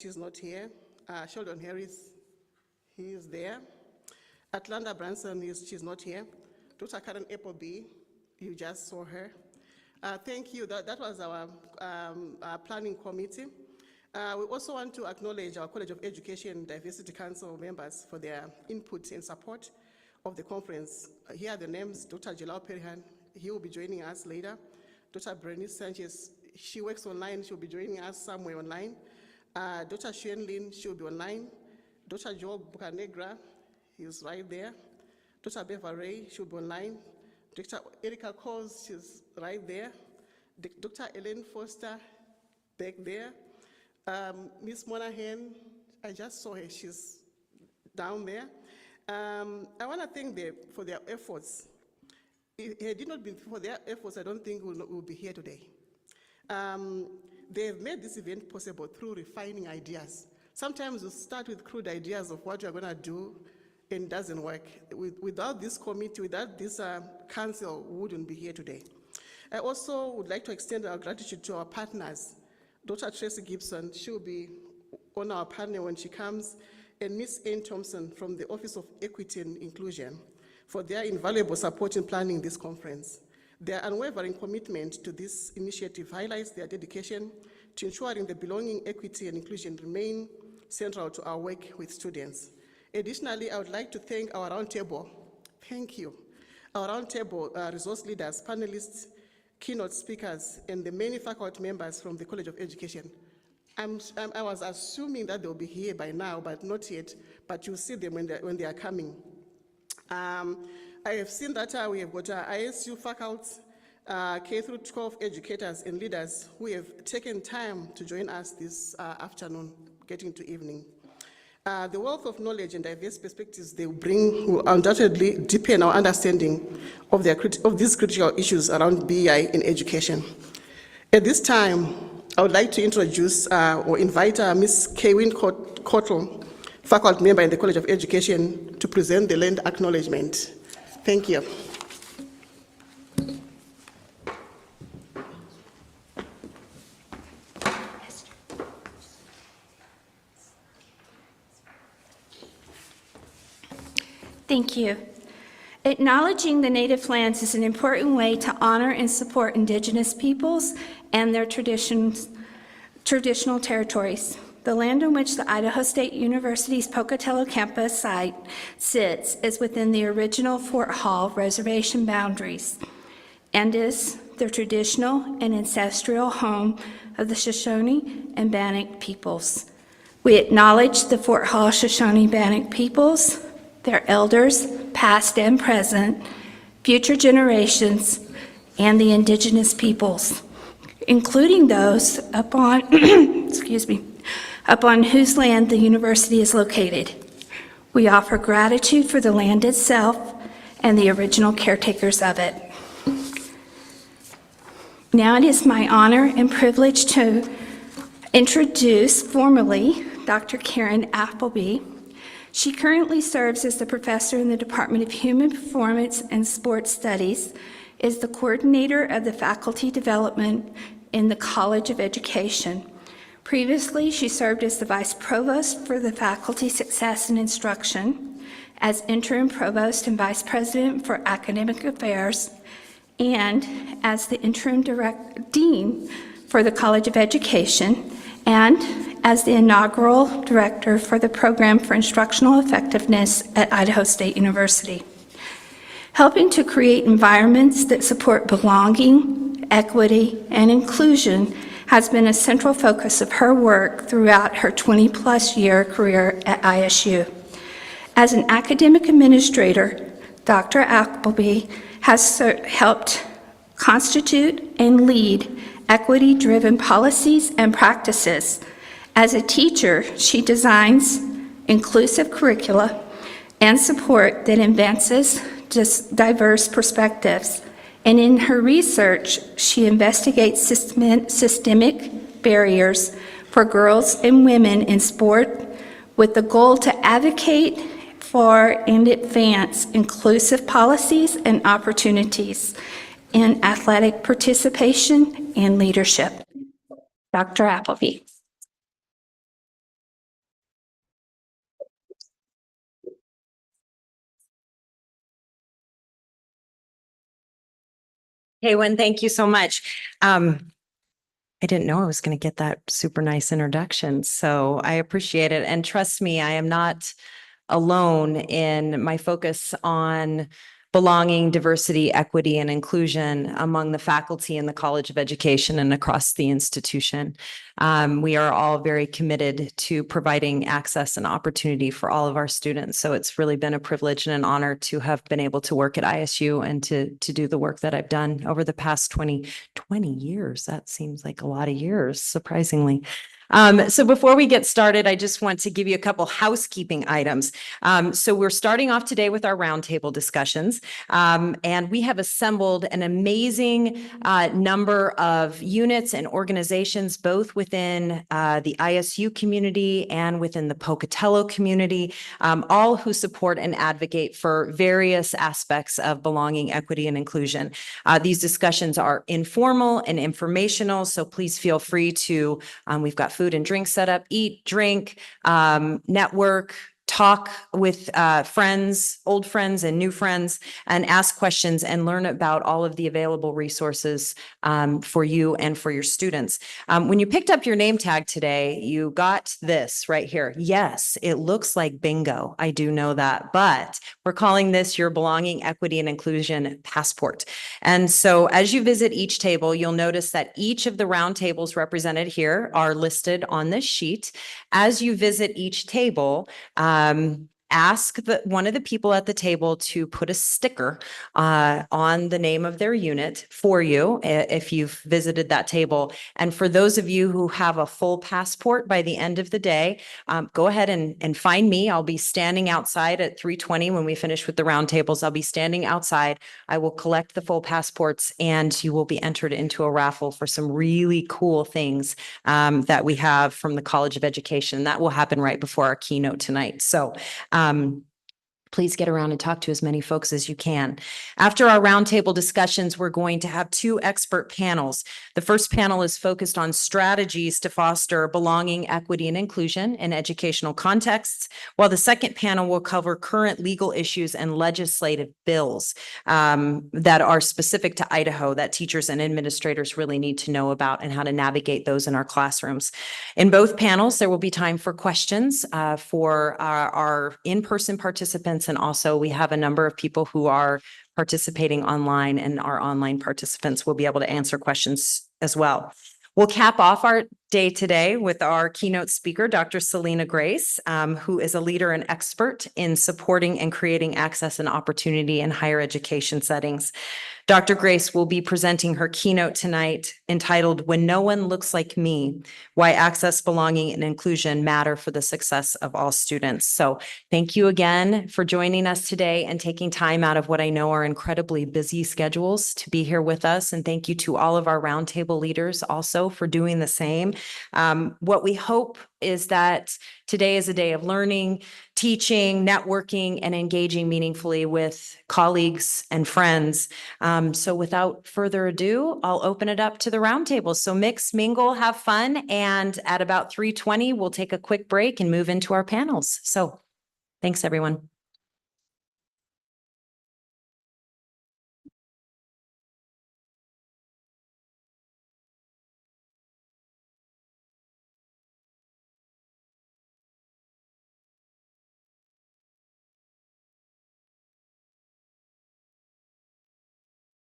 She's not here. Sheldon Harris, he is there. Atlanta Branson, she's not here. Dr. Karen Appleby, you just saw her. Thank you. That was our planning committee. We also want to acknowledge our College of Education Diversity Council members for their input and support of the conference. Here are the names: Dr. Jelao Perihan, he will be joining us later. Dr. Bernice Sanchez, she works online, she'll be joining us somewhere online. Dr. Xuan Lin, she'll be online. Dr. Joel Bucanegra, he's right there. Dr. Beva Ray, she'll be online. Dr. Erica Coles, she's right there. Dr. Elaine Foster, back there. Miss Monahan, I just saw her, she's down there. I want to thank them for their efforts. If it did not be for their efforts, I don't think we'll be here today. They've made this event possible through refining ideas. Sometimes you start with crude ideas of what you're going to do and it doesn't work. Without this committee, without this council, we wouldn't be here today. I also would like to extend our gratitude to our partners. Dr. Tracy Gibson, she'll be on our panel when she comes, and Ms. Ann Thompson from the Office of Equity and Inclusion for their invaluable support in planning this conference. Their unwavering commitment to this initiative highlights their dedication to ensuring the belonging, equity, and inclusion remain central to our work with students. Additionally, I would like to thank our roundtable, thank you, our roundtable resource leaders, panelists, keynote speakers, and the many faculty members from the College of Education. I was assuming that they'll be here by now, but not yet, but you'll see them when they are coming. I have seen that we have got ISU faculty, K through 12 educators and leaders who have taken time to join us this afternoon, getting to evening. The wealth of knowledge and diverse perspectives they bring will undoubtedly deepen our understanding of these critical issues around BEI in education. At this time, I would like to introduce or invite Ms. Kaywin Cottle, faculty member in the College of Education, to present the land acknowledgement. Thank you. Thank you. Acknowledging the native lands is an important way to honor and support Indigenous peoples and their traditional territories. The land on which the Idaho State University's Pocatello campus site sits is within the original Fort Hall reservation boundaries and is the traditional and ancestral home of the Shoshone and Bannock peoples. We acknowledge the Fort Hall Shoshone-Bannock peoples, their elders, past and present, future generations, and the Indigenous peoples, including those upon, upon whose land the university is located. We offer gratitude for the land itself and the original caretakers of it. Now it is my honor and privilege to introduce formally Dr. Karen Appleby. She currently serves as the professor in the Department of Human Performance and Sports Studies, is the coordinator of the faculty development in the College of Education. Previously, she served as the vice provost for the Faculty Success and Instruction, as interim provost and vice president for academic affairs, and as the interim dean for the College of Education, and as the inaugural director for the Program for Instructional Effectiveness at Idaho State University. Helping to create environments that support belonging, equity, and inclusion has been a central focus of her work throughout her 20-plus year career at ISU. As an academic administrator, Dr. Appleby has helped constitute and lead equity-driven policies and practices. As a teacher, she designs inclusive curricula and support that advances diverse perspectives. And in her research, she investigates systemic barriers for girls and women in sport with the goal to advocate for and advance inclusive policies and opportunities in athletic participation and leadership. Dr. Appleby. Haywen, thank you so much. I didn't know I was going to get that super nice introduction, so I appreciate it. And trust me, I am not alone in my focus on belonging, diversity, equity, and inclusion among the faculty in the College of Education and across the institution. We are all very committed to providing access and opportunity for all of our students. So it's really been a privilege and an honor to have been able to work at ISU and to do the work that I've done over the past 20 years. That seems like a lot of years, surprisingly. So before we get started, I just want to give you a couple housekeeping items. So we're starting off today with our roundtable discussions, and we have assembled an amazing number of units and organizations, both within the ISU community and within the Pocatello community, all who support and advocate for various aspects of belonging, equity, and inclusion. These discussions are informal and informational, so please feel free to, we've got food and drink set up, eat, drink, network, talk with friends, old friends and new friends, and ask questions and learn about all of the available resources for you and for your students. When you picked up your name tag today, you got this right here. Yes, it looks like bingo. I do know that, but we're calling this your Belonging, Equity, and Inclusion Passport. And so as you visit each table, you'll notice that each of the round tables represented here are listed on this sheet. As you visit each table, ask one of the people at the table to put a sticker on the name of their unit for you if you've visited that table. And for those of you who have a full passport by the end of the day, go ahead and find me. I'll be standing outside at 3:20 when we finish with the roundtables. I'll be standing outside. I will collect the full passports and you will be entered into a raffle for some really cool things that we have from the College of Education. That will happen right before our keynote tonight. So please get around and talk to as many folks as you can. After our roundtable discussions, we're going to have two expert panels. The first panel is focused on strategies to foster belonging, equity, and inclusion in educational contexts, while the second panel will cover current legal issues and legislative bills that are specific to Idaho that teachers and administrators really need to know about and how to navigate those in our classrooms. In both panels, there will be time for questions for our in-person participants. And also we have a number of people who are participating online, and our online participants will be able to answer questions as well. We'll cap off our day today with our keynote speaker, Dr. Selena Grace, who is a leader and expert in supporting and creating access and opportunity in higher education settings. Dr. Grace will be presenting her keynote tonight entitled "When No One Looks Like Me, Why Access, Belonging, and Inclusion Matter for the Success of All Students." So thank you again for joining us today and taking time out of what I know are incredibly busy schedules to be here with us. And thank you to all of our roundtable leaders also for doing the same. What we hope is that today is a day of learning, teaching, networking, and engaging meaningfully with colleagues and friends. So without further ado, I'll open it up to the roundtable. So mix, mingle, have fun. And at about 3:20, we'll take a quick break and move into our panels. So thanks, everyone.